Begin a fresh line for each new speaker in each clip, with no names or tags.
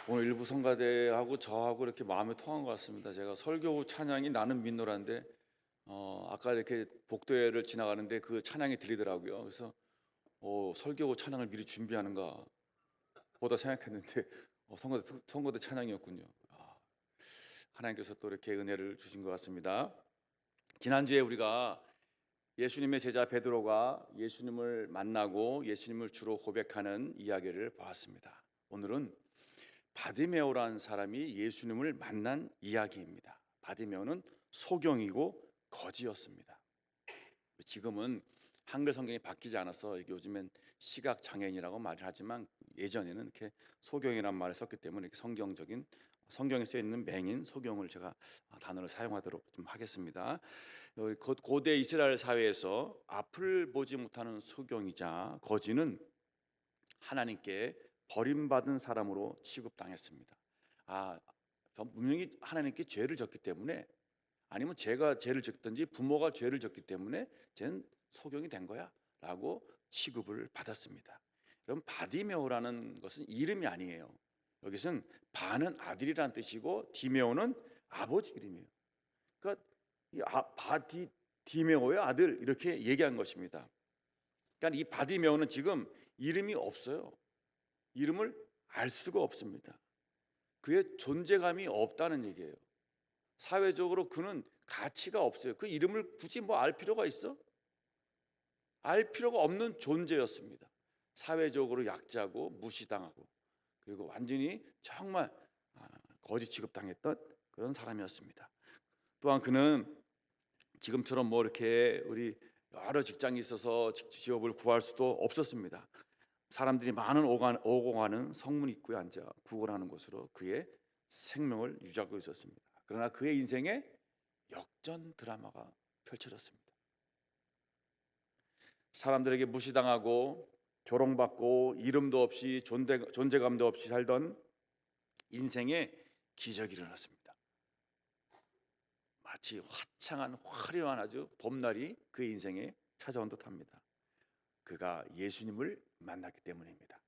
오늘 일부 성가대하고 저하고 이렇게 마음이 통한 것 같습니다. 제가 설교 찬양이 나는 민노라인데 아까 이렇게 복도회를 지나가는데 그 찬양이 들리더라고요. 그래서 설교 찬양을 미리 준비하는가 보다 생각했는데 선거대 찬양이었군요. 하나님께서 또 이렇게 은혜를 주신 것 같습니다. 지난주에 우리가 예수님의 제자 베드로가 예수님을 만나고 예수님을 주로 고백하는 이야기를 보았습니다. 오늘은 바디메오라는 사람이 예수님을 만난 이야기입니다. 바디메오는 소경이고 거지였습니다. 지금은 한글 성경이 바뀌지 않아서 요즘엔 시각 장애인이라고 말을 하지만 예전에는 이렇게 소경이란 말을 썼기 때문에 이렇게 성경적인 성경에 쓰여 있는 맹인 소경을 제가 단어를 사용하도록 좀 하겠습니다. 고대 이스라엘 사회에서 앞을 보지 못하는 소경이자 거지는 하나님께 버림받은 사람으로 취급당했습니다. 분명히 하나님께 죄를 졌기 때문에, 아니면 제가 죄를 졌든지 부모가 죄를 졌기 때문에 쟤는 소경이 된 거야 라고 취급을 받았습니다. 여러분, 바디메오라는 것은 이름이 아니에요. 여기서는 바는 아들이라는 뜻이고 디메오는 아버지 이름이에요. 그러니까 디메오의 아들 이렇게 얘기한 것입니다. 그러니까 이 바디메오는 지금 이름이 없어요. 이름을 알 수가 없습니다. 그의 존재감이 없다는 얘기예요. 사회적으로 그는 가치가 없어요. 그 이름을 굳이 알 필요가 있어? 알 필요가 없는 존재였습니다. 사회적으로 약자고 무시당하고, 그리고 완전히 정말 거지 취급당했던 그런 사람이었습니다. 또한 그는 지금처럼 이렇게 우리 여러 직장이 있어서 직업을 구할 수도 없었습니다. 사람들이 많은 오고 가는 성문 입구에 앉아 구걸하는 곳으로 그의 생명을 유지하고 있었습니다. 그러나 그의 인생에 역전 드라마가 펼쳐졌습니다. 사람들에게 무시당하고 조롱받고 이름도 없이 존재감도 없이 살던 인생에 기적이 일어났습니다. 마치 화창한 화려한 아주 봄날이 그의 인생에 찾아온 듯합니다. 그가 예수님을 만났기 때문입니다.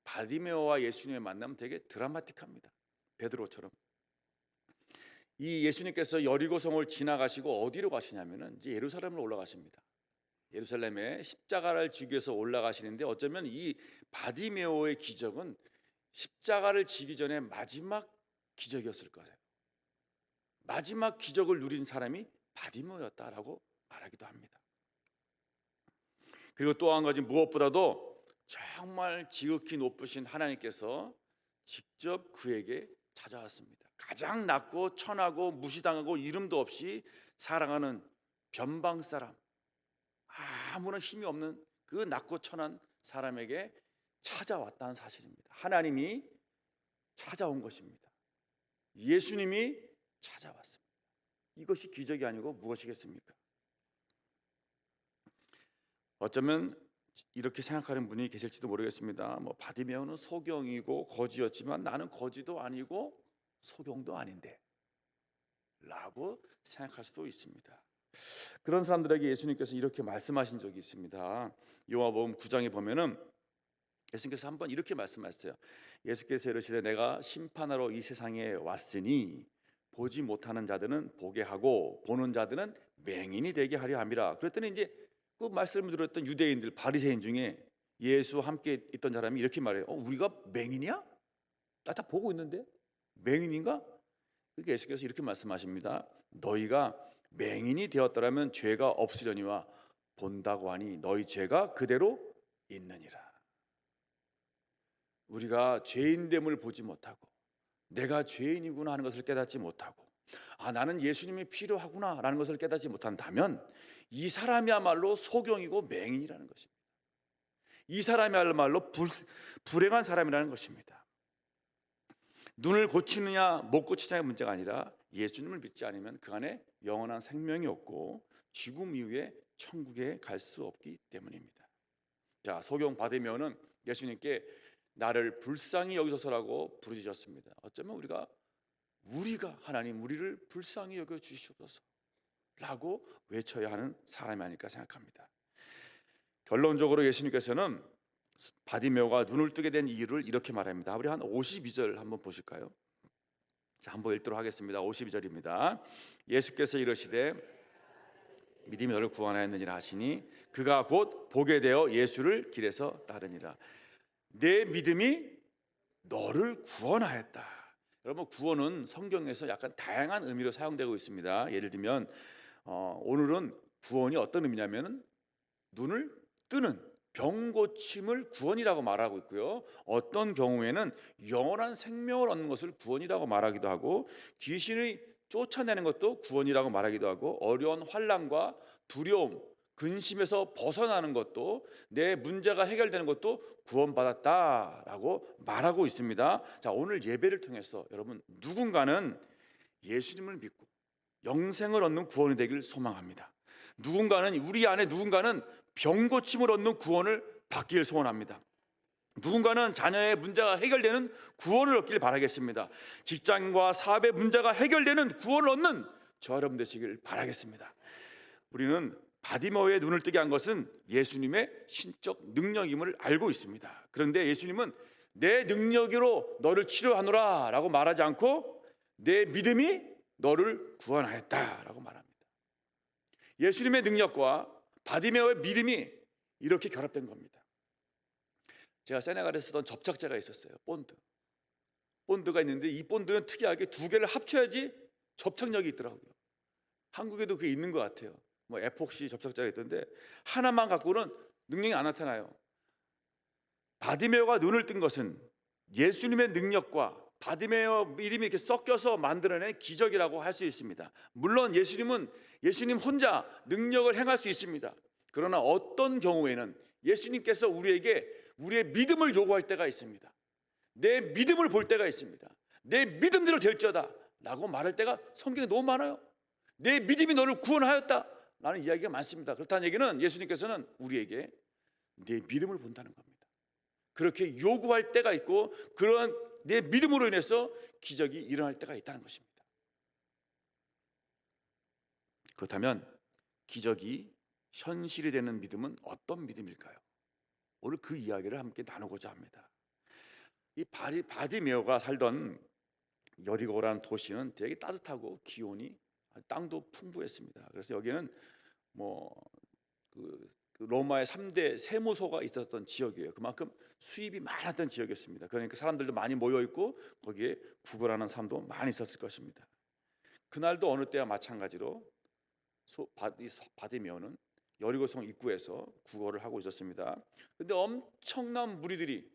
바디메오와 예수님의 만남은 되게 드라마틱합니다. 베드로처럼. 이 예수님께서 여리고성을 지나가시고 어디로 가시냐면은 이제 예루살렘으로 올라가십니다. 예루살렘에 십자가를 지기 위해서 올라가시는데, 어쩌면 이 바디메오의 기적은 십자가를 지기 전에 마지막 기적이었을 거예요. 마지막 기적을 누린 사람이 바디메오였다라고 말하기도 합니다. 그리고 또 한 가지, 무엇보다도 정말 지극히 높으신 하나님께서 직접 그에게 찾아왔습니다. 가장 낮고 천하고 무시당하고 이름도 없이 살아가는 변방 사람, 아무런 힘이 없는 그 낮고 천한 사람에게 찾아왔다는 사실입니다. 하나님이 찾아온 것입니다. 예수님이 찾아왔습니다. 이것이 기적이 아니고 무엇이겠습니까? 어쩌면 이렇게 생각하는 분이 계실지도 모르겠습니다. 바디메오는 소경이고 거지였지만 나는 거지도 아니고 소경도 아닌데 라고 생각할 수도 있습니다. 그런 사람들에게 예수님께서 이렇게 말씀하신 적이 있습니다. 요한복음 9장에 보면은 예수님께서 한번 이렇게 말씀하셨어요. 예수께서 이르시되 내가 심판하러 이 세상에 왔으니 보지 못하는 자들은 보게 하고 보는 자들은 맹인이 되게 하려 함이라. 그랬더니 이제 그 말씀을 들었던 유대인들, 바리새인 중에 예수와 함께 있던 사람이 이렇게 말해요. 우리가 맹인이야? 나 다 보고 있는데 맹인인가? 그러니까 예수께서 이렇게 말씀하십니다. 너희가 맹인이 되었더라면 죄가 없으려니와 본다고 하니 너희 죄가 그대로 있느니라. 우리가 죄인됨을 보지 못하고 내가 죄인이구나 하는 것을 깨닫지 못하고 나는 예수님이 필요하구나 라는 것을 깨닫지 못한다면 이 사람이야말로 소경이고 맹인이라는 것입니다. 이 사람이야말로 불행한 사람이라는 것입니다. 눈을 고치느냐 못 고치느냐의 문제가 아니라 예수님을 믿지 않으면 그 안에 영원한 생명이 없고 죽음 이후에 천국에 갈 수 없기 때문입니다. 자, 소경 바디메오는 예수님께 나를 불쌍히 여기소서라고 부르짖었습니다. 어쩌면 우리가 하나님 우리를 불쌍히 여겨 주시옵소서 라고 외쳐야 하는 사람이 아닐까 생각합니다. 결론적으로 예수님께서는 바디메오가 눈을 뜨게 된 이유를 이렇게 말합니다. 우리 한 52절 한번 보실까요? 자, 한번 읽도록 하겠습니다. 52절입니다. 예수께서 이르시되 믿음이 너를 구원하였느니라 하시니 그가 곧 보게 되어 예수를 길에서 따르니라. 내 믿음이 너를 구원하였다. 여러분, 구원은 성경에서 약간 다양한 의미로 사용되고 있습니다. 예를 들면 오늘은 구원이 어떤 의미냐면 눈을 뜨는, 병 고침을 구원이라고 말하고 있고요. 어떤 경우에는 영원한 생명을 얻는 것을 구원이라고 말하기도 하고, 귀신을 쫓아내는 것도 구원이라고 말하기도 하고, 어려운 환난과 두려움, 근심에서 벗어나는 것도, 내 문제가 해결되는 것도 구원받았다라고 말하고 있습니다. 자, 오늘 예배를 통해서 여러분, 누군가는 예수님을 믿고 영생을 얻는 구원이 되길 소망합니다. 우리 안에 누군가는 병 고침을 얻는 구원을 받기를 소원합니다. 누군가는 자녀의 문제가 해결되는 구원을 얻기를 바라겠습니다. 직장과 사업의 문제가 해결되는 구원을 얻는 저 여러분 되시길 바라겠습니다. 우리는 바디메오의 눈을 뜨게 한 것은 예수님의 신적 능력임을 알고 있습니다. 그런데 예수님은 내 능력으로 너를 치료하노라 라고 말하지 않고 내 믿음이 너를 구원하였다 라고 말합니다. 예수님의 능력과 바디메오의 믿음이 이렇게 결합된 겁니다. 제가 세네갈에 쓰던 접착제가 있었어요. 본드가 있는데 이 본드는 특이하게 두 개를 합쳐야지 접착력이 있더라고요. 한국에도 그게 있는 것 같아요. 뭐 에폭시 접착제가 있던데 하나만 갖고는 능력이 안 나타나요. 바디메오가 눈을 뜬 것은 예수님의 능력과 바디메오 믿음이 이렇게 섞여서 만들어낸 기적이라고 할 수 있습니다. 물론 예수님 혼자 능력을 행할 수 있습니다. 그러나 어떤 경우에는 예수님께서 우리에게 우리의 믿음을 요구할 때가 있습니다. 내 믿음을 볼 때가 있습니다. 내 믿음대로 될지어다 라고 말할 때가 성경에 너무 많아요. 내 믿음이 너를 구원하였다 라는 이야기가 많습니다. 그렇다는 얘기는 예수님께서는 우리에게 내 믿음을 본다는 겁니다. 그렇게 요구할 때가 있고, 그런 내 믿음으로 인해서 기적이 일어날 때가 있다는 것입니다. 그렇다면 기적이 현실이 되는 믿음은 어떤 믿음일까요? 오늘 그 이야기를 함께 나누고자 합니다. 이 바디메오가 살던 여리고라는 도시는 되게 따뜻하고 기온이, 땅도 풍부했습니다. 그래서 여기는 그 로마의 3대 세무소가 있었던 지역이에요. 그만큼 수입이 많았던 지역이었습니다. 그러니까 사람들도 많이 모여 있고 거기에 구걸하는 사람도 많이 있었을 것입니다. 그날도 어느 때와 마찬가지로 바디메오는 여리고성 입구에서 구걸을 하고 있었습니다. 근데 엄청난 무리들이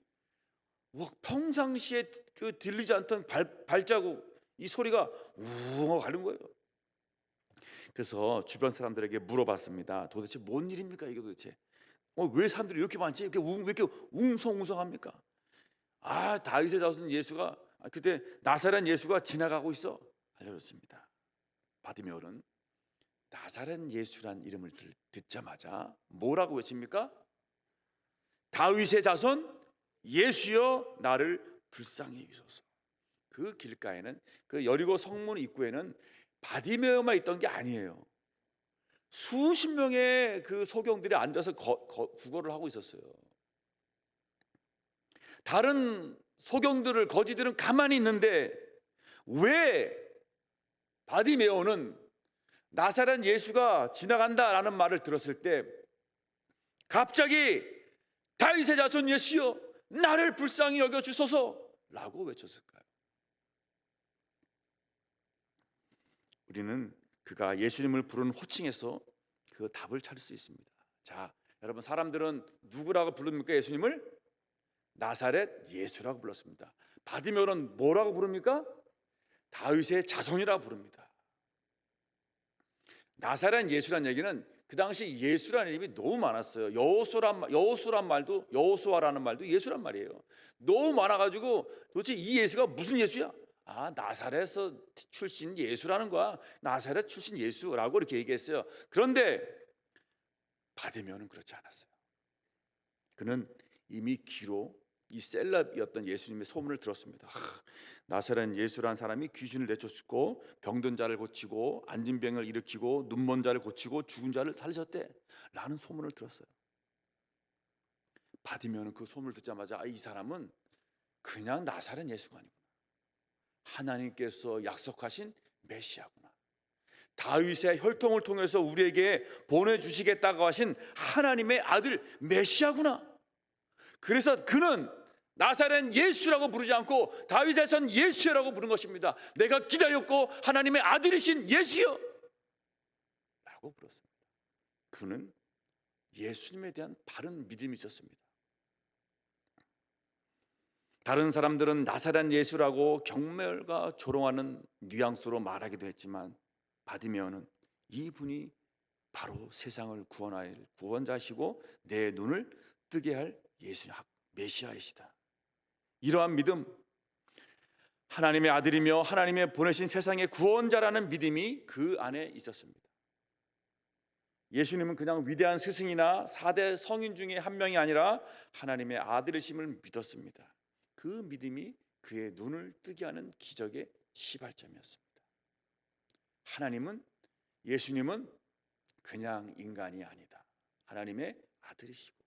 평상시에 그 들리지 않던 발자국, 이 소리가 우웅 가는 거예요. 그래서 주변 사람들에게 물어봤습니다. 도대체 뭔 일입니까 이게 도대체? 왜 사람들이 이렇게 많지? 왜 이렇게 웅성웅성합니까? 다윗의 자손 예수가, 그때 나사렛 예수가 지나가고 있어 알려줬습니다. 바디메오는 나사렛 예수란 이름을 듣자마자 뭐라고 외칩니까? 다윗의 자손 예수여 나를 불쌍히 여기소서. 그 길가에는, 그 여리고 성문 입구에는 바디메오만 있던 게 아니에요. 수십 명의 그 소경들이 앉아서 구걸을 하고 있었어요. 다른 소경들을, 거지들은 가만히 있는데 왜 바디메오는 나사렛 예수가 지나간다라는 말을 들었을 때 갑자기 다윗의 자손 예수여 나를 불쌍히 여겨 주소서 라고 외쳤을까요? 우리는 그가 예수님을 부르는 호칭에서 그 답을 찾을 수 있습니다. 자, 여러분, 사람들은 누구라고 부릅니까? 예수님을 나사렛 예수라고 불렀습니다. 바디메오는 뭐라고 부릅니까? 다윗의 자손이라고 부릅니다. 나사렛 예수란 얘기는 그 당시 예수라는 이름이 너무 많았어요. 여호수아라는 말도 예수란 말이에요. 너무 많아가지고 도대체 이 예수가 무슨 예수야? 나사렛에서 출신 예수라는 거야. 나사렛 출신 예수라고 이렇게 얘기했어요. 그런데 바디메오는 그렇지 않았어요. 그는 이미 귀로 이 셀럽이었던 예수님의 소문을 들었습니다. 나사렛 예수라는 사람이 귀신을 내쫓고 병든 자를 고치고 앉은 병을 일으키고 눈먼 자를 고치고 죽은 자를 살리셨대 라는 소문을 들었어요. 바디메오는 그 소문을 듣자마자 이 사람은 그냥 나사렛 예수가 아니구나. 하나님께서 약속하신 메시아구나. 다윗의 혈통을 통해서 우리에게 보내주시겠다고 하신 하나님의 아들 메시아구나. 그래서 그는 나사렛 예수라고 부르지 않고 다윗의 son 예수라고 부른 것입니다. 내가 기다렸고 하나님의 아들이신 예수여 라고 불렀습니다. 그는 예수님에 대한 바른 믿음이 있었습니다. 다른 사람들은 나사렛 예수라고 경멸과 조롱하는 뉘앙스로 말하기도 했지만 바디메오는 이분이 바로 세상을 구원할 구원자시고 내 눈을 뜨게 할 예수 메시아이시다. 이러한 믿음, 하나님의 아들이며 하나님의 보내신 세상의 구원자라는 믿음이 그 안에 있었습니다. 예수님은 그냥 위대한 스승이나 4대 성인 중에 한 명이 아니라 하나님의 아들이심을 믿었습니다. 그 믿음이 그의 눈을 뜨게 하는 기적의 시발점이었습니다. 예수님은 그냥 인간이 아니다. 하나님의 아들이시고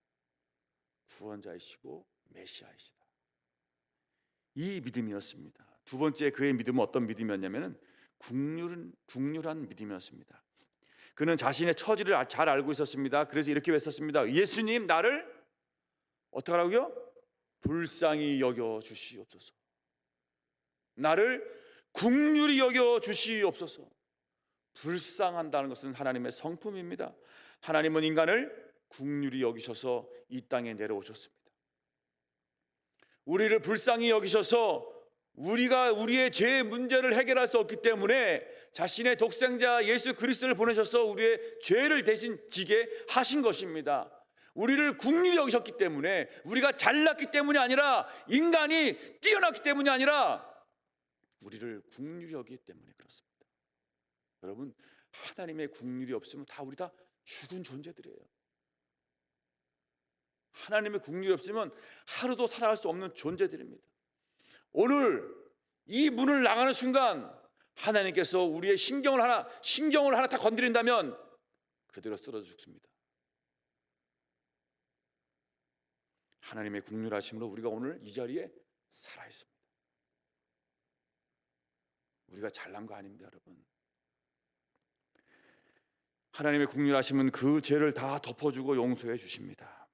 구원자이시고 메시아이시다. 이 믿음이었습니다. 두 번째 그의 믿음은 어떤 믿음이었냐면 국률한 믿음이었습니다. 그는 자신의 처지를 잘 알고 있었습니다. 그래서 이렇게 외쳤습니다. 예수님, 나를 어떻게 하라고요? 불쌍히 여겨 주시옵소서. 나를 국률이 여겨 주시옵소서. 불쌍한다는 것은 하나님의 성품입니다. 하나님은 인간을 국률이 여기셔서 이 땅에 내려오셨습니다. 우리를 불쌍히 여기셔서 우리가 우리의 죄의 문제를 해결할 수 없기 때문에 자신의 독생자 예수 그리스도를 보내셔서 우리의 죄를 대신 지게 하신 것입니다. 우리를 국률이 여기셨기 때문에, 우리가 잘났기 때문이 아니라, 인간이 뛰어났기 때문이 아니라 우리를 국률이 여기기 때문에 그렇습니다. 여러분, 하나님의 국률이 없으면 우리 다 죽은 존재들이에요. 하나님의 국률이 없으면 하루도 살아갈 수 없는 존재들입니다. 오늘 이 문을 나가는 순간 하나님께서 우리의 신경을 하나 다 건드린다면 그대로 쓰러져 죽습니다. 하나님의 국률하심으로 우리가 오늘 이 자리에 살아 있습니다. 우리가 잘난 거 아닙니다, 여러분. 하나님의 국률하심은 그 죄를 다 덮어주고 용서해 주십니다.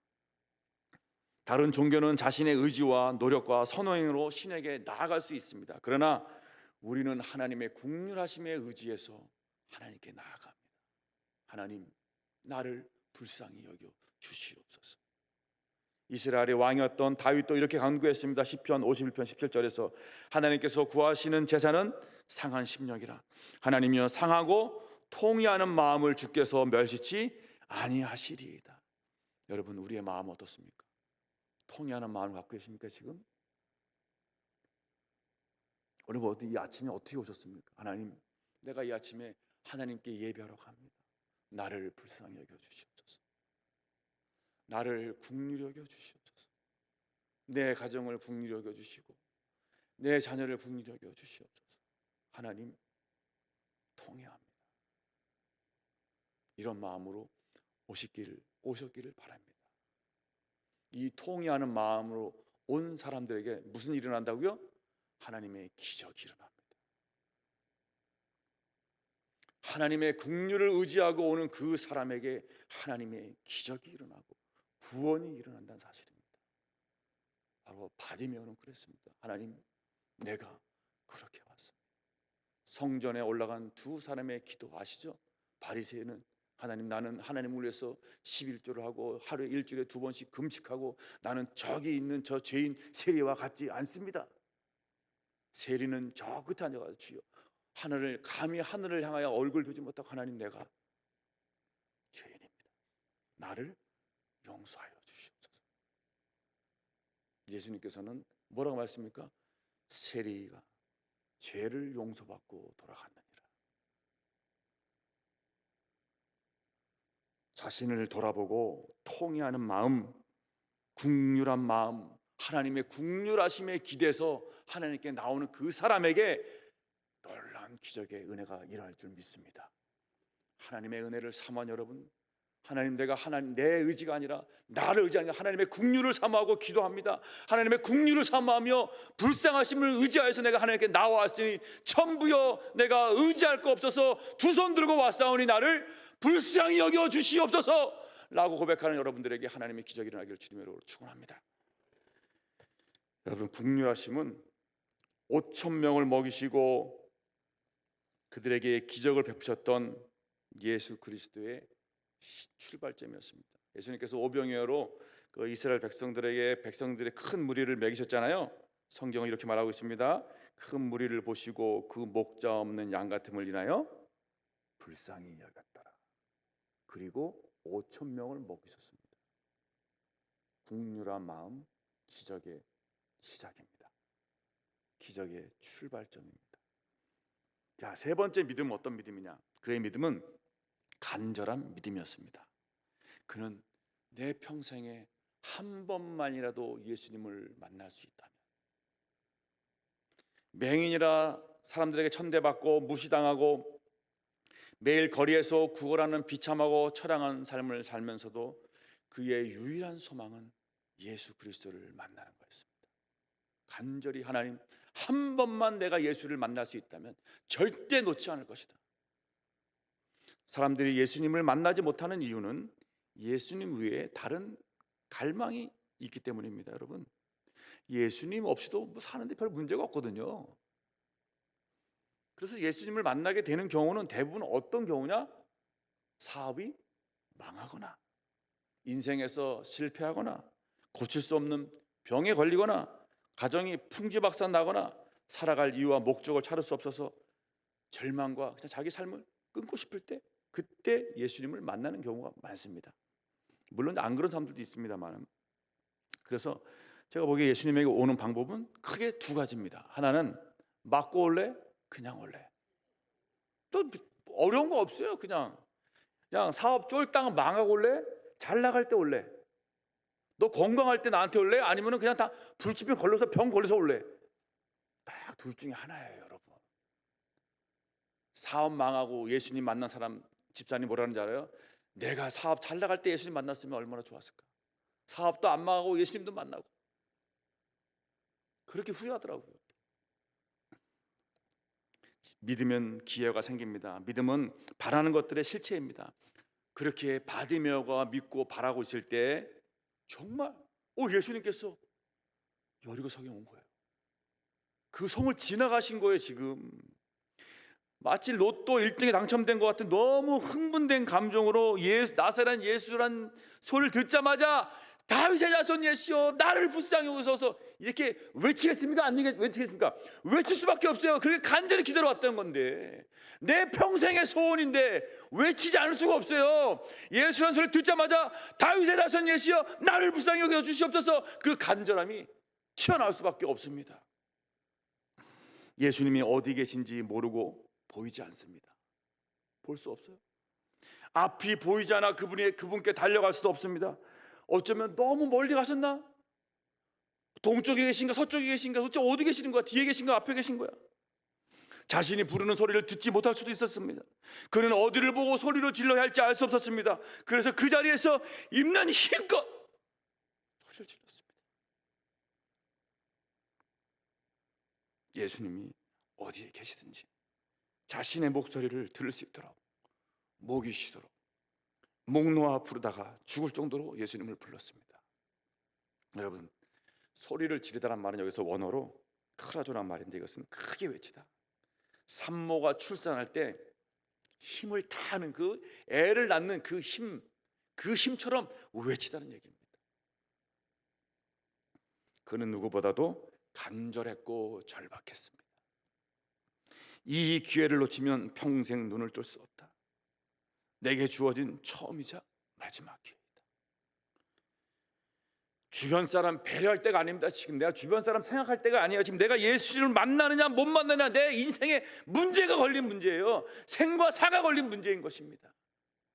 다른 종교는 자신의 의지와 노력과 선호행위로 신에게 나아갈 수 있습니다. 그러나 우리는 하나님의 국률하심에 의지해서 하나님께 나아갑니다. 하나님, 나를 불쌍히 여겨 주시옵소서. 이스라엘의 왕이었던 다윗도 이렇게 간구했습니다. 시편 51편 17절에서 하나님께서 구하시는 제사는 상한 심령이라. 하나님이여, 상하고 통회하는 마음을 주께서 멸시치 아니하시리이다. 여러분, 우리의 마음 어떻습니까? 통회하는 마음을 갖고 계십니까 지금? 오늘 이 아침에 어떻게 오셨습니까? 하나님, 내가 이 아침에 하나님께 예배하러 갑니다. 나를 불쌍히 여겨 주시옵소서. 나를 긍휼히 여겨 주시옵소서. 내 가정을 긍휼히 여겨 주시고 내 자녀를 긍휼히 여겨 주시옵소서. 하나님, 통회합니다. 이런 마음으로 오셨기를 바랍니다. 이 통회하는 마음으로 온 사람들에게 무슨 일이 일어난다고요? 하나님의 기적이 일어납니다. 하나님의 긍휼을 의지하고 오는 그 사람에게 하나님의 기적이 일어나고 구원이 일어난다는 사실입니다. 바로 바디메오는 그랬습니다. 하나님, 내가 그렇게 왔습니다. 성전에 올라간 두 사람의 기도 아시죠? 바리새인은 하나님, 나는 하나님을 위해서 11조를 하고 하루에 일주일에 2번씩 금식하고 나는 저기 있는 저 죄인 세리와 같지 않습니다. 세리는 저 끝에 앉아가지고 주여, 감히 하늘을 향하여 얼굴 두지 못하고 하나님, 내가 죄인입니다. 나를 용서하여 주시옵소서. 예수님께서는 뭐라고 말씀입니까? 세리가 죄를 용서받고 돌아갔느니라. 자신을 돌아보고 통회하는 마음, 긍휼한 마음, 하나님의 긍휼하심에 기대서 하나님께 나오는 그 사람에게 놀라운 기적의 은혜가 일어날 줄 믿습니다. 하나님의 은혜를 사모한 여러분, 하나님, 내가 하나님 내 의지가 아니라 나를 의지하는 하나님의 긍휼을 사모하고 기도합니다. 하나님의 긍휼을 사모하며 불쌍하심을 의지하여서 내가 하나님께 나와왔으니 천부여 내가 의지할 거 없어서 두 손 들고 왔사오니 나를 불쌍히 여겨 주시옵소서 라고 고백하는 여러분들에게 하나님의 기적이 일어나기를 주님으로 축원합니다. 여러분, 긍휼하심은 5천 명을 먹이시고 그들에게 기적을 베푸셨던 예수 그리스도의 출발점이었습니다. 예수님께서 오병이어로 그 이스라엘 백성들의 큰 무리를 먹이셨잖아요. 성경은 이렇게 말하고 있습니다. 큰 무리를 보시고 그 목자 없는 양 같음을 인하여 불쌍히 여겼더라. 그리고 5천 명을 먹이셨습니다. 긍휼한 마음, 기적의 시작입니다. 기적의 출발점입니다. 자, 세 번째 믿음은 어떤 믿음이냐? 그의 믿음은 간절한 믿음이었습니다. 그는 내 평생에 한 번만이라도 예수님을 만날 수 있다면, 맹인이라 사람들에게 천대받고 무시당하고 매일 거리에서 구걸하는 비참하고 처량한 삶을 살면서도 그의 유일한 소망은 예수 그리스도를 만나는 거였습니다. 간절히 하나님, 한 번만 내가 예수를 만날 수 있다면 절대 놓지 않을 것이다. 사람들이 예수님을 만나지 못하는 이유는 예수님 외에 다른 갈망이 있기 때문입니다. 여러분, 예수님 없이도 뭐 사는데 별 문제가 없거든요. 그래서 예수님을 만나게 되는 경우는 대부분 어떤 경우냐? 사업이 망하거나, 인생에서 실패하거나, 고칠 수 없는 병에 걸리거나, 가정이 풍지박산 나거나, 살아갈 이유와 목적을 찾을 수 없어서 절망과 그냥 자기 삶을 끊고 싶을 때, 그때 예수님을 만나는 경우가 많습니다. 물론 안 그런 사람들도 있습니다만, 그래서 제가 보기에 예수님에게 오는 방법은 크게 두 가지입니다. 하나는 맞고 올래, 그냥 올래. 또 어려운 거 없어요. 그냥 사업 쫄딱 망하고 올래, 잘 나갈 때 올래. 너 건강할 때 나한테 올래, 아니면 그냥 다 불치병 걸려서 병 걸려서 올래. 딱 둘 중에 하나예요. 여러분, 사업 망하고 예수님 만난 사람, 집사님 뭐라는지 알아요? 내가 사업 잘 나갈 때 예수님 만났으면 얼마나 좋았을까. 사업도 안 망하고 예수님도 만나고, 그렇게 후회하더라고요. 믿으면 기회가 생깁니다. 믿음은 바라는 것들의 실체입니다. 그렇게 받으며가 믿고 바라고 있을 때 정말 예수님께서 여리고 성에 온 거예요. 그 성을 지나가신 거예요. 지금 마치 로또 1등에 당첨된 것 같은 너무 흥분된 감정으로 나사렛 예수란 소리를 듣자마자 다윗의 자손 예수여 나를 불쌍히 여기소서 이렇게 외치겠습니까? 안 외치겠습니까? 외칠 수밖에 없어요. 그렇게 간절히 기다려왔던 건데, 내 평생의 소원인데 외치지 않을 수가 없어요. 예수란 소리를 듣자마자 다윗의 자손 예수여 나를 불쌍히 여겨 주시옵소서, 그 간절함이 튀어나올 수밖에 없습니다. 예수님이 어디 계신지 모르고 보이지 않습니다. 볼 수 없어요. 앞이 보이지 않아 그분께 달려갈 수도 없습니다. 어쩌면 너무 멀리 가셨나? 동쪽에 계신가, 서쪽에 계신가, 도대체 어디 계시는 거야? 뒤에 계신가, 앞에 계신 거야? 자신이 부르는 소리를 듣지 못할 수도 있었습니다. 그는 어디를 보고 소리로 질러야 할지 알 수 없었습니다. 그래서 그 자리에서 입는 힘껏 소리를 질렀습니다. 예수님이 어디에 계시든지 자신의 목소리를 들을 수 있도록, 목이 쉬도록 목 놓아 부르다가 죽을 정도로 예수님을 불렀습니다. 여러분, 소리를 지르다란 말은 여기서 원어로 크라조란 말인데, 이것은 크게 외치다. 산모가 출산할 때 힘을 다하는 그 애를 낳는 그 힘처럼 외치다는 얘기입니다. 그는 누구보다도 간절했고 절박했습니다. 이 기회를 놓치면 평생 눈을 뜰 수 없다. 내게 주어진 처음이자 마지막 기회이다. 주변 사람 배려할 때가 아닙니다. 지금 내가 주변 사람 생각할 때가 아니에요. 지금 내가 예수를 만나느냐 못 만나느냐, 내 인생에 문제가 걸린 문제예요. 생과 사가 걸린 문제인 것입니다.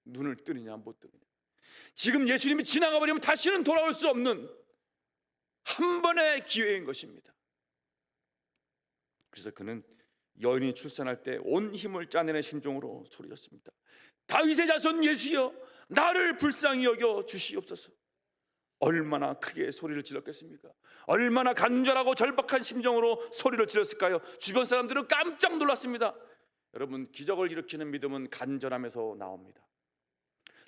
눈을 뜨느냐 못 뜨느냐. 지금 예수님이 지나가 버리면 다시는 돌아올 수 없는 한 번의 기회인 것입니다. 그래서 그는 여인이 출산할 때 온 힘을 짜내는 심정으로 소리쳤습니다. 다윗의 자손 예수여 나를 불쌍히 여겨 주시옵소서. 얼마나 크게 소리를 질렀겠습니까? 얼마나 간절하고 절박한 심정으로 소리를 질렀을까요? 주변 사람들은 깜짝 놀랐습니다. 여러분, 기적을 일으키는 믿음은 간절함에서 나옵니다.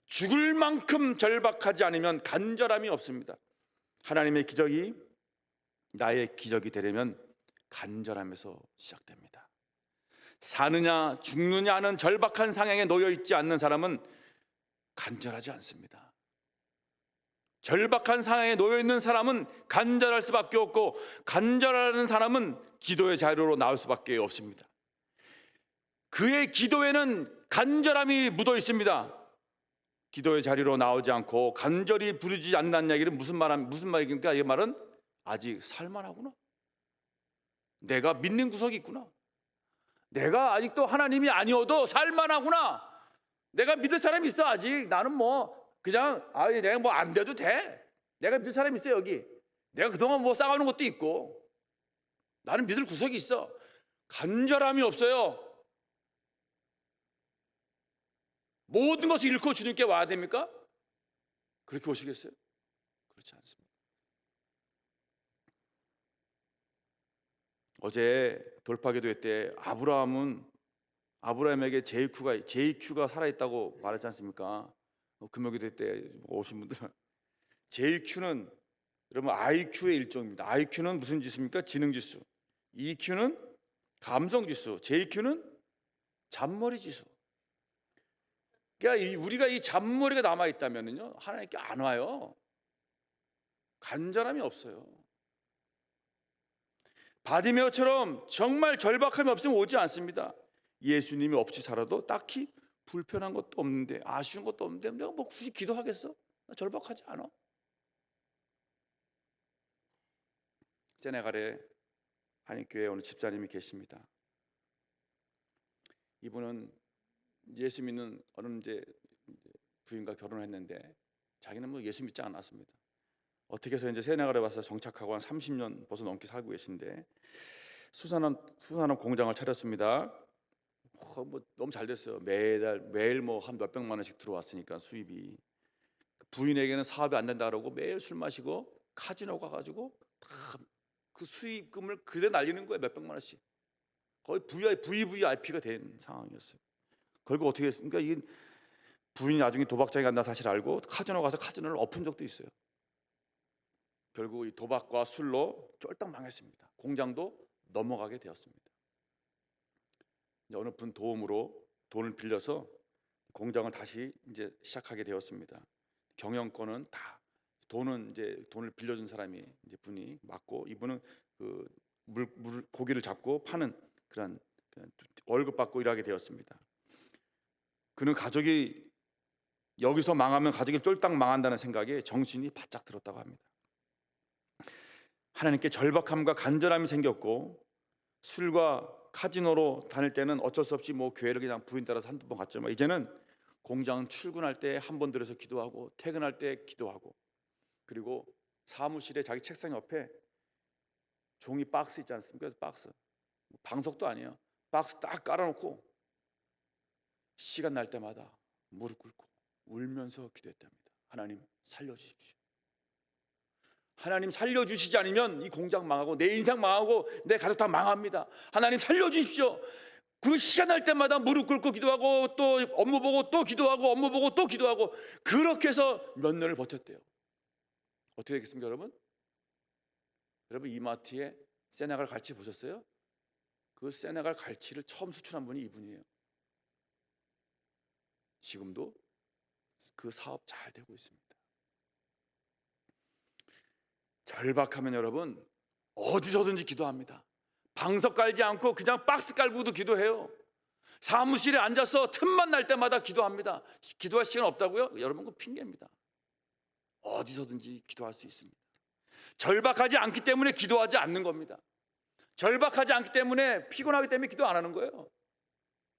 죽을 만큼 절박하지 않으면 간절함이 없습니다. 하나님의 기적이 나의 기적이 되려면 간절함에서 시작됩니다. 사느냐 죽느냐 하는 절박한 상황에 놓여 있지 않는 사람은 간절하지 않습니다. 절박한 상황에 놓여 있는 사람은 간절할 수밖에 없고, 간절하는 사람은 기도의 자리로 나올 수밖에 없습니다. 그의 기도에는 간절함이 묻어 있습니다. 기도의 자리로 나오지 않고 간절히 부르지 않는다는 얘기는 무슨 말입니까? 이 말은 아직 살만하구나, 내가 믿는 구석이 있구나, 내가 아직도 하나님이 아니어도 살만하구나, 내가 믿을 사람이 있어. 아직 나는 그냥 내가 안 돼도 돼. 내가 믿을 사람이 있어. 여기 내가 그동안 싸우는 것도 있고 나는 믿을 구석이 있어. 간절함이 없어요. 모든 것을 잃고 주님께 와야 됩니까? 그렇게 오시겠어요? 그렇지 않습니다. 어제 돌파기도회 때 아브라함에게 JQ가 살아있다고 말했지 않습니까? 금요기도 때 오신 분들은 JQ는 여러분 IQ의 일종입니다. IQ는 무슨 지수입니까? 지능지수. EQ는 감성지수. JQ는 잔머리 지수. 그러니까 우리가 이 잔머리가 남아있다면요 하나님께 안 와요. 간절함이 없어요. 바디메어처럼 정말 절박함이 없으면 오지 않습니다. 예수님이 없이 살아도 딱히 불편한 것도 없는데, 아쉬운 것도 없는데 내가 굳이 기도하겠어? 나 절박하지 않아. 세네갈에 한인교회에 오는 집사님이 계십니다. 이분은 예수 믿는 어느 부인과 결혼했는데 자기는 예수 믿지 않았습니다. 어떻게 해서 세네갈에 와서 정착하고 한 30년 벌써 넘게 살고 계신데 수산업 공장을 차렸습니다. 너무 잘 됐어요. 매일 한 몇백만 원씩 들어왔으니까 수입이. 부인에게는 사업이 안 된다 그러고 매일 술 마시고 카지노 가가지고 다 그 수입금을 그대 날리는 거예요. 몇백만 원씩. 거의 VVIP가 된 상황이었어요. 결국 어떻게 했습니까? 이 부인이 나중에 도박장에 간다 사실 알고 카지노 가서 카지노를 엎은 적도 있어요. 결국 이 도박과 술로 쫄딱 망했습니다. 공장도 넘어가게 되었습니다. 어느 분 도움으로 돈을 빌려서 공장을 다시 시작하게 되었습니다. 경영권은 다 돈은 돈을 빌려준 사람이 분이 맞고, 이분은 그 고기를 잡고 파는 그런 월급 받고 일하게 되었습니다. 그는 가족이 여기서 망하면 가족이 쫄딱 망한다는 생각에 정신이 바짝 들었다고 합니다. 하나님께 절박함과 간절함이 생겼고, 술과 카지노로 다닐 때는 어쩔 수 없이 교회를 그냥 부인 따라서 한두 번 갔지만, 이제는 공장은 출근할 때 한 번 들어서 기도하고 퇴근할 때 기도하고, 그리고 사무실에 자기 책상 옆에 종이 박스 있지 않습니까? 박스, 방석도 아니에요. 박스 딱 깔아놓고 시간 날 때마다 무릎 꿇고 울면서 기도했답니다. 하나님 살려주십시오. 하나님 살려주시지 않으면 이 공장 망하고 내 인생 망하고 내 가족 다 망합니다. 하나님 살려주십시오. 그 시간 날 때마다 무릎 꿇고 기도하고 또 업무 보고 또 기도하고 업무 보고 또 기도하고, 그렇게 해서 몇 년을 버텼대요. 어떻게 되겠습니까 여러분? 여러분 이마트에 세네갈 갈치 보셨어요? 그 세네갈 갈치를 처음 수출한 분이 이분이에요. 지금도 그 사업 잘 되고 있습니다. 절박하면 여러분 어디서든지 기도합니다. 방석 깔지 않고 그냥 박스 깔고도 기도해요. 사무실에 앉아서 틈만 날 때마다 기도합니다. 기도할 시간 없다고요? 여러분 그 핑계입니다. 어디서든지 기도할 수 있습니다. 절박하지 않기 때문에 기도하지 않는 겁니다. 절박하지 않기 때문에, 피곤하기 때문에 기도 안 하는 거예요.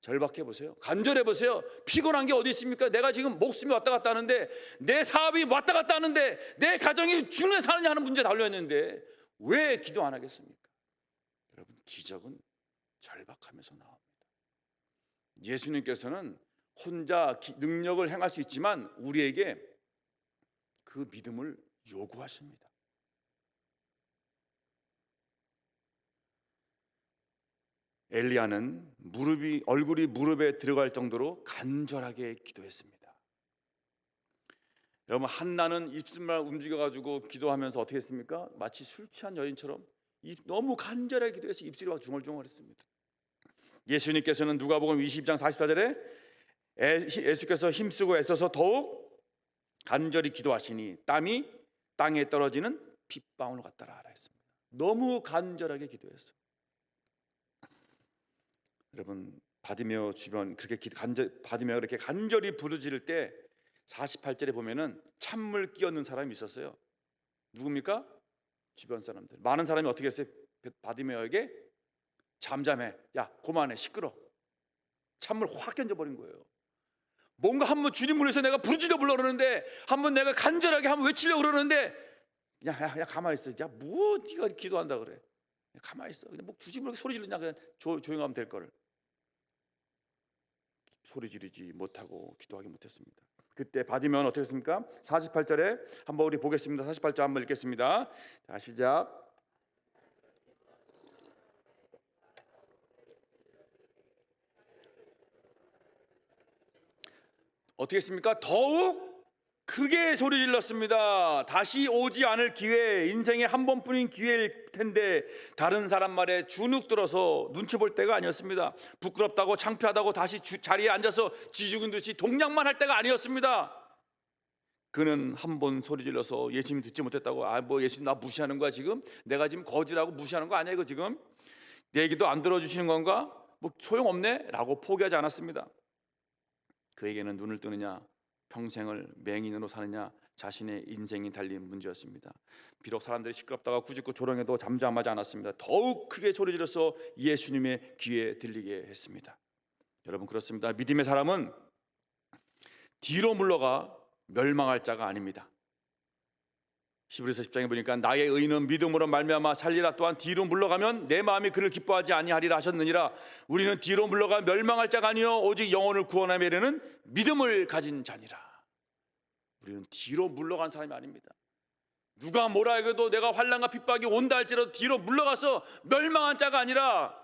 절박해 보세요. 간절해 보세요. 피곤한 게 어디 있습니까? 내가 지금 목숨이 왔다 갔다 하는데, 내 사업이 왔다 갔다 하는데, 내 가정이 죽느냐 사느냐 하는 문제에 달려있는데 왜 기도 안 하겠습니까? 여러분 기적은 절박하면서 나옵니다. 예수님께서는 혼자 능력을 행할 수 있지만 우리에게 그 믿음을 요구하십니다. 엘리야는 얼굴이 무릎에 들어갈 정도로 간절하게 기도했습니다. 여러분, 한나는 입술만 움직여가지고 기도하면서 어떻게 했습니까? 마치 술 취한 여인처럼 너무 간절하게 기도해서 입술이 막 중얼중얼했습니다. 예수님께서는 누가복음 22장 44절에 예수께서 힘쓰고 애써서 더욱 간절히 기도하시니 땀이 땅에 떨어지는 빗방울 같더라 했습니다. 너무 간절하게 기도했어요. 여러분, 바디메오 주변 바디메오가 이렇게 간절히 부르짖을 때 48절에 보면은 찬물 끼얹는 사람이 있었어요. 누굽니까? 주변 사람들. 많은 사람이 어떻게 했어요? 바디메오에게 잠잠해, 야 그만해, 시끄러. 찬물 확 끼얹어버린 거예요. 뭔가 한번 주님을 위해서 내가 부르짖어 보려고 그러는데, 한번 내가 간절하게 한번 외치려고 그러는데, 야 가만히 있어. 야 뭐 네가 기도한다 그래. 가만히 있어. 그냥 뭐 굳이 뭐 소리 지르냐, 그냥 조용하면 될 거를. 소리 지르지 못하고 기도하기 못했습니다. 그때 바디메오는 어떻게 했습니까? 48절에 한번 우리 보겠습니다. 48절 한번 읽겠습니다. 자, 시작. 어떻게 했습니까? 더욱 크게 소리 질렀습니다. 다시 오지 않을 기회, 인생에 한 번뿐인 기회일 텐데 다른 사람 말에 주눅 들어서 눈치 볼 때가 아니었습니다. 부끄럽다고 창피하다고 다시 자리에 앉아서 쥐죽은 듯이 동냥만 할 때가 아니었습니다. 그는 한 번 소리 질러서 예수님이 듣지 못했다고, 뭐 예수님 나 무시하는 거야 지금? 내가 지금 거지라고 무시하는 거 아니야 이거 지금? 내 얘기도 안 들어주시는 건가? 뭐 소용없네? 라고 포기하지 않았습니다. 그에게는 눈을 뜨느냐, 평생을 맹인으로 사느냐, 자신의 인생이 달린 문제였습니다. 비록 사람들이 시끄럽다가 꾸짖고 조롱해도 잠잠하지 않았습니다. 더욱 크게 소리질러서 예수님의 귀에 들리게 했습니다. 여러분, 그렇습니다. 믿음의 사람은 뒤로 물러가 멸망할 자가 아닙니다. 히브리서 10장에 보니까 나의 의는 믿음으로 말미암아 살리라, 또한 뒤로 물러가면 내 마음이 그를 기뻐하지 아니하리라 하셨느니라. 우리는 뒤로 물러가 멸망할 자가 아니요 오직 영혼을 구원하며 이르는 믿음을 가진 자니라. 우리는 뒤로 물러간 사람이 아닙니다. 누가 뭐라 해도 내가 환난과 핍박이 온다 할지라도 뒤로 물러가서 멸망한 자가 아니라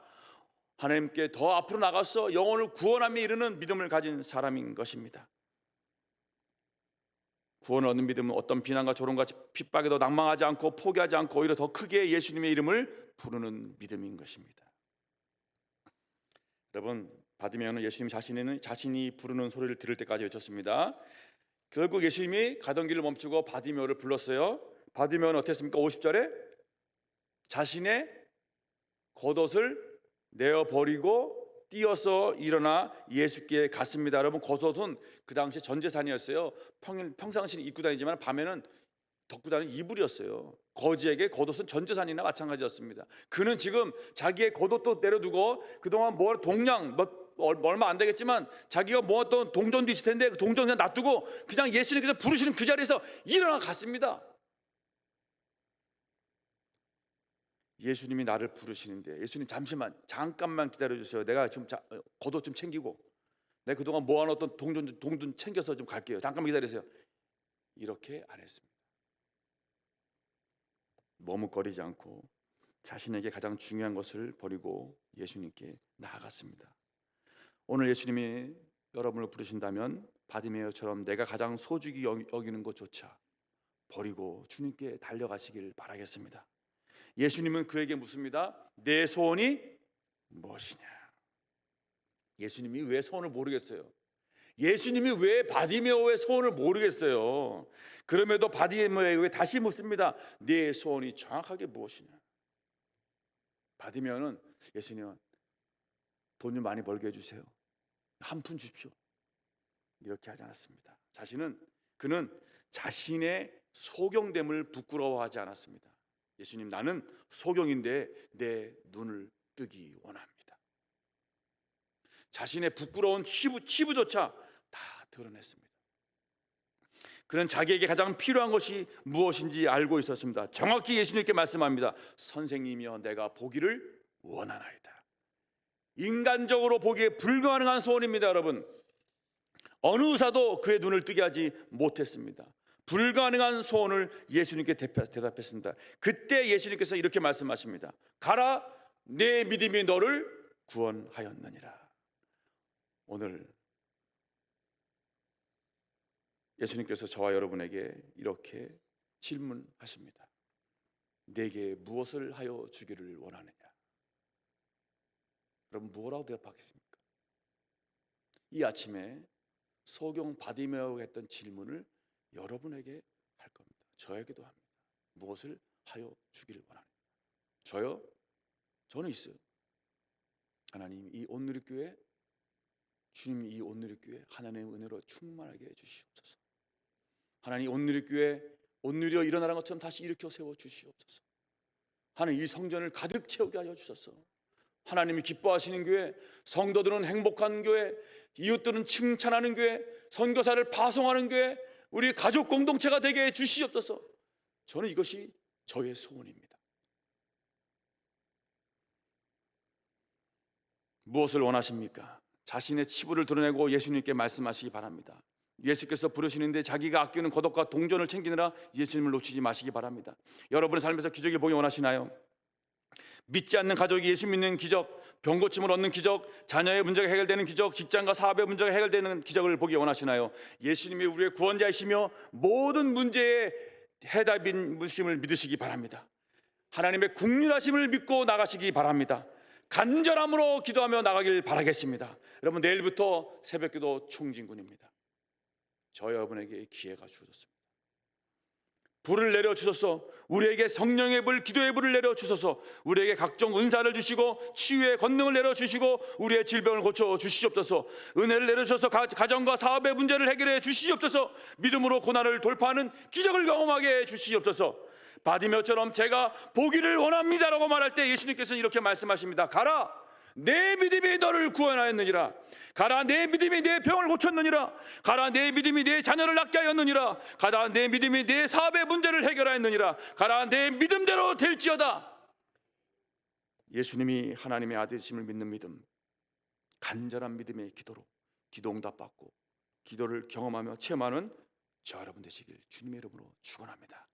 하나님께 더 앞으로 나가서 영혼을 구원하며 이르는 믿음을 가진 사람인 것입니다. 구원을 얻는 믿음은 어떤 비난과 조롱과 핍박에도 낭망하지 않고 포기하지 않고 오히려 더 크게 예수님의 이름을 부르는 믿음인 것입니다. 여러분, 바디메오는 예수님 자신이 부르는 소리를 들을 때까지 외쳤습니다. 결국 예수님이 가던 길을 멈추고 바디메오를 불렀어요. 바디메오는 어떻게 했습니까? 50절에 자신의 겉옷을 내어버리고 뛰어서 일어나 예수께 갔습니다. 여러분, 겉옷은 그 당시 전 재산이었어요. 평상시는 입고 다니지만 밤에는 덮고 다니는 이불이었어요. 거지에게 겉옷은 전 재산이나 마찬가지였습니다. 그는 지금 자기의 겉옷도 내려두고 그동안 뭐 동량 얼마 안 되겠지만 자기가 모았던 동전도 있을 텐데 그 동전 그냥 놔두고 그냥 예수님께서 부르시는 그 자리에서 일어나 갔습니다. 예수님이 나를 부르시는데, 예수님 잠깐만 기다려주세요. 내가 지금 겉옷 좀 챙기고 내가 그동안 모아놓던 동전 챙겨서 좀 갈게요. 잠깐만 기다리세요. 이렇게 안 했습니다. 머뭇거리지 않고 자신에게 가장 중요한 것을 버리고 예수님께 나아갔습니다. 오늘 예수님이 여러분을 부르신다면 바디메오처럼 내가 가장 소중히 여기는 것조차 버리고 주님께 달려가시길 바라겠습니다. 예수님은 그에게 묻습니다. 내 소원이 무엇이냐? 예수님이 왜 소원을 모르겠어요? 예수님이 왜 바디메오의 소원을 모르겠어요? 그럼에도 바디메오에게 다시 묻습니다. 내 소원이 정확하게 무엇이냐? 바디메오는 예수님 돈 좀 많이 벌게 해주세요. 한 푼 주십시오. 이렇게 하지 않았습니다. 그는 자신의 소경됨을 부끄러워하지 않았습니다. 예수님, 나는 소경인데 내 눈을 뜨기 원합니다. 자신의 부끄러운 치부조차 다 드러냈습니다. 그는 자기에게 가장 필요한 것이 무엇인지 알고 있었습니다. 정확히 예수님께 말씀합니다. 선생님이여, 내가 보기를 원하나이다. 인간적으로 보기에 불가능한 소원입니다. 여러분, 어느 의사도 그의 눈을 뜨게 하지 못했습니다. 불가능한 소원을 예수님께 대답했습니다. 그때 예수님께서 이렇게 말씀하십니다. 가라, 내 믿음이 너를 구원하였느니라. 오늘 예수님께서 저와 여러분에게 이렇게 질문하십니다. 내게 무엇을 하여 주기를 원하느냐? 여러분 뭐라고 대답하겠습니까? 이 아침에 소경 바디메오가 했던 질문을 여러분에게 할 겁니다. 저에게도 합니다. 무엇을 하여 주기를 원하느냐? 저요? 저는 있어요. 하나님, 이 온누리교회, 주님, 이 온누리교회 하나님의 은혜로 충만하게 해주시옵소서. 하나님, 온누리교회 온누리여 일어나는 것처럼 다시 일으켜 세워 주시옵소서. 하나님, 이 성전을 가득 채우게 하여 주소서. 하나님이 기뻐하시는 교회, 성도들은 행복한 교회, 이웃들은 칭찬하는 교회, 선교사를 파송하는 교회, 우리 가족 공동체가 되게 해 주시옵소서. 저는 이것이 저의 소원입니다. 무엇을 원하십니까? 자신의 치부를 드러내고 예수님께 말씀하시기 바랍니다. 예수께서 부르시는데 자기가 아끼는 거독과 동전을 챙기느라 예수님을 놓치지 마시기 바랍니다. 여러분의 삶에서 기적을 보기 원하시나요? 믿지 않는 가족이 예수 믿는 기적, 병고침을 얻는 기적, 자녀의 문제가 해결되는 기적, 직장과 사업의 문제가 해결되는 기적을 보기 원하시나요? 예수님이 우리의 구원자이시며 모든 문제의 해답인 분심을 믿으시기 바랍니다. 하나님의 국률하심을 믿고 나가시기 바랍니다. 간절함으로 기도하며 나가길 바라겠습니다. 여러분, 내일부터 새벽기도 총진군입니다. 저 여러분에게 기회가 주어졌습니다. 불을 내려주셔서 우리에게 성령의 불, 기도의 불을 내려주셔서 우리에게 각종 은사를 주시고 치유의 권능을 내려주시고 우리의 질병을 고쳐주시옵소서. 은혜를 내려주셔서 가정과 사업의 문제를 해결해 주시옵소서. 믿음으로 고난을 돌파하는 기적을 경험하게 해주시옵소서. 바디메오처럼 제가 보기를 원합니다라고 말할 때 예수님께서는 이렇게 말씀하십니다. 가라, 내 믿음이 너를 구원하였느니라. 가라, 내 믿음이 내 병을 고쳤느니라. 가라, 내 믿음이 내 자녀를 낫게 하였느니라. 가라, 내 믿음이 내 사업의 문제를 해결하였느니라. 가라, 내 믿음대로 될지어다. 예수님이 하나님의 아들이심을 믿는 믿음, 간절한 믿음의 기도로 기도 응답받고 기도를 경험하며 체험하는 저 여러분 되시길 주님의 이름으로 축원합니다.